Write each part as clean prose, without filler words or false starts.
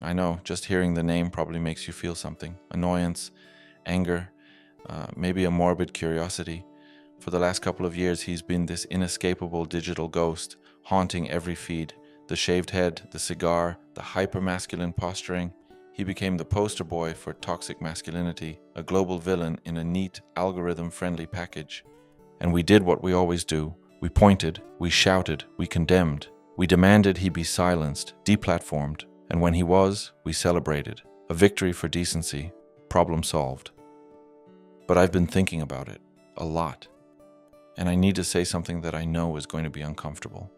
I know, just hearing the name probably makes you feel something. Annoyance, anger, maybe a morbid curiosity. For the last couple of years, he's been this inescapable digital ghost, haunting every feed. The shaved head, the cigar, the hyper-masculine posturing. He became the poster boy for toxic masculinity, a global villain in a neat, algorithm-friendly package. And we did what we always do. We pointed, we shouted, we condemned. We demanded he be silenced, deplatformed. And when he was, we celebrated. A victory for decency. Problem solved. But I've been thinking about it. A lot. And I need to say something that I know is going to be uncomfortable.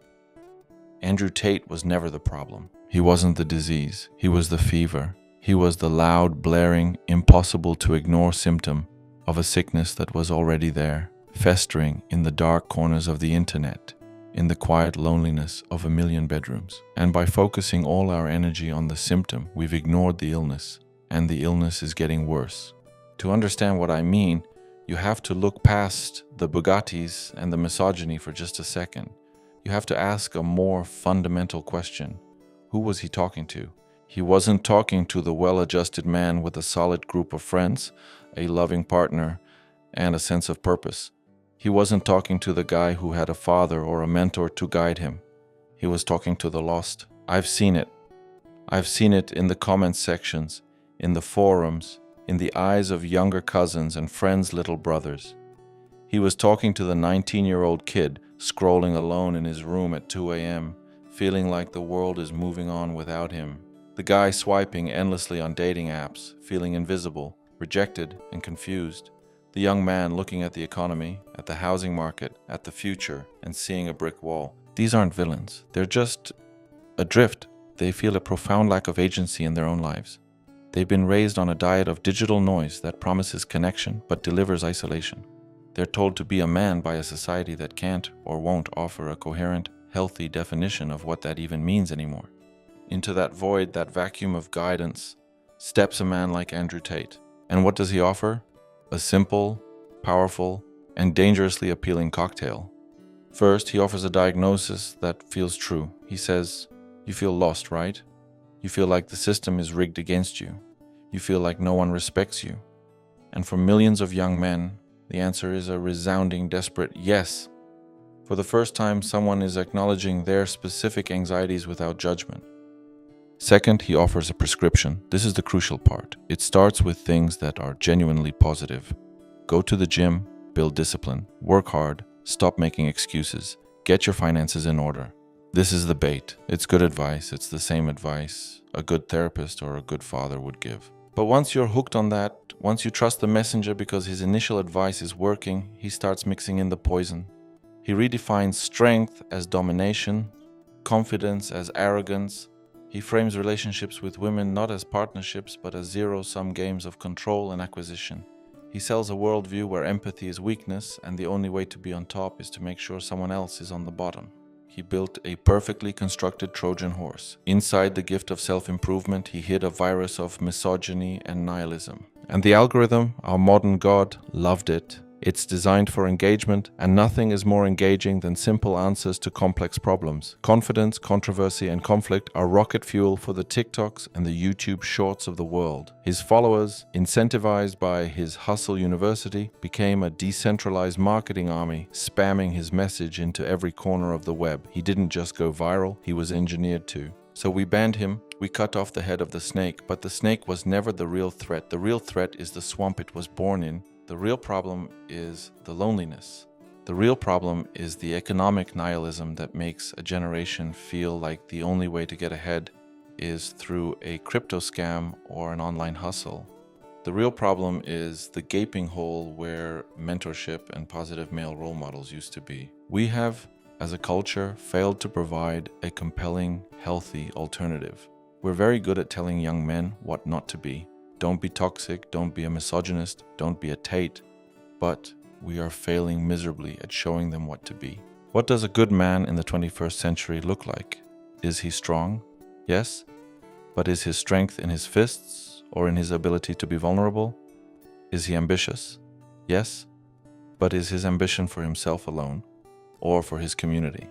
Andrew Tate was never the problem. He wasn't the disease. He was the fever. He was the loud, blaring, impossible to ignore symptom of a sickness that was already there, festering in the dark corners of the internet, in the quiet loneliness of a million bedrooms. And by focusing all our energy on the symptom, we've ignored the illness, and the illness is getting worse. To understand what I mean, you have to look past the Bugattis and the misogyny for just a second. You have to ask a more fundamental question. Who was he talking to? He wasn't talking to the well-adjusted man with a solid group of friends, a loving partner, and a sense of purpose. He wasn't talking to the guy who had a father or a mentor to guide him. He was talking to the lost. I've seen it. I've seen it in the comment sections, in the forums, in the eyes of younger cousins and friends' little brothers. He was talking to the 19-year-old kid scrolling alone in his room at 2 a.m., feeling like the world is moving on without him. The guy swiping endlessly on dating apps, feeling invisible, rejected, and confused. The young man looking at the economy, at the housing market, at the future, and seeing a brick wall. These aren't villains. They're just adrift. They feel a profound lack of agency in their own lives. They've been raised on a diet of digital noise that promises connection but delivers isolation. They're told to be a man by a society that can't or won't offer a coherent, healthy definition of what that even means anymore. Into that void, that vacuum of guidance, steps a man like Andrew Tate. And what does he offer? A simple, powerful, and dangerously appealing cocktail. First, he offers a diagnosis that feels true. He says, you feel lost, right? You feel like the system is rigged against you. You feel like no one respects you. And for millions of young men, the answer is a resounding, desperate yes. For the first time, someone is acknowledging their specific anxieties without judgment. Second, he offers a prescription. This is the crucial part. It starts with things that are genuinely positive. Go to the gym, build discipline, work hard, stop making excuses, get your finances in order. This is the bait. It's good advice. It's the same advice a good therapist or a good father would give. But once you're hooked on that, once you trust the messenger because his initial advice is working, he starts mixing in the poison. He redefines strength as domination, confidence as arrogance. He frames relationships with women not as partnerships, but as zero-sum games of control and acquisition. He sells a worldview where empathy is weakness, and the only way to be on top is to make sure someone else is on the bottom. He built a perfectly constructed Trojan horse. Inside the gift of self-improvement, he hid a virus of misogyny and nihilism. And the algorithm, our modern god, loved it. It's designed for engagement, and nothing is more engaging than simple answers to complex problems. Confidence, controversy, and conflict are rocket fuel for the TikToks and the YouTube shorts of the world. His followers, incentivized by his Hustle University, became a decentralized marketing army, spamming his message into every corner of the web. He didn't just go viral, he was engineered to. So we banned him, we cut off the head of the snake, but the snake was never the real threat. The real threat is the swamp it was born in. The real problem is the loneliness. The real problem is the economic nihilism that makes a generation feel like the only way to get ahead is through a crypto scam or an online hustle. The real problem is the gaping hole where mentorship and positive male role models used to be. We have, as a culture, failed to provide a compelling, healthy alternative. We're very good at telling young men what not to be. Don't be toxic, don't be a misogynist, don't be a Tate. But we are failing miserably at showing them what to be. What does a good man in the 21st century look like? Is he strong? Yes. But is his strength in his fists or in his ability to be vulnerable? Is he ambitious? Yes. But is his ambition for himself alone or for his community?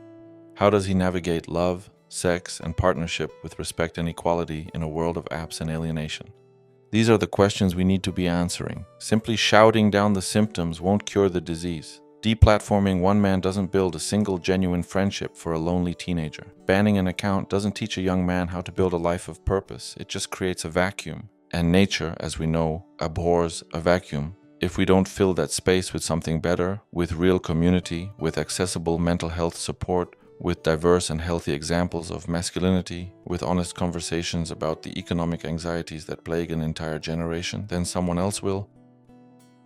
How does he navigate love, sex, and partnership with respect and equality in a world of apps and alienation? These are the questions we need to be answering. Simply shouting down the symptoms won't cure the disease. Deplatforming one man doesn't build a single genuine friendship for a lonely teenager. Banning an account doesn't teach a young man how to build a life of purpose. It just creates a vacuum. And nature, as we know, abhors a vacuum. If we don't fill that space with something better, with real community, with accessible mental health support, with diverse and healthy examples of masculinity, with honest conversations about the economic anxieties that plague an entire generation, then someone else will.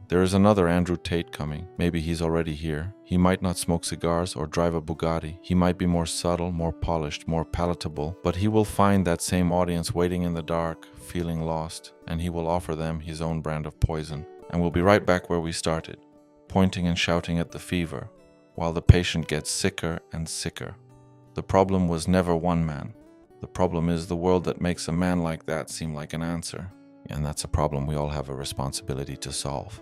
There is another Andrew Tate coming. Maybe he's already here. He might not smoke cigars or drive a Bugatti. He might be more subtle, more polished, more palatable, but he will find that same audience waiting in the dark, feeling lost, and he will offer them his own brand of poison. And we'll be right back where we started, pointing and shouting at the fever, while the patient gets sicker and sicker. The problem was never one man. The problem is the world that makes a man like that seem like an answer. And that's a problem we all have a responsibility to solve.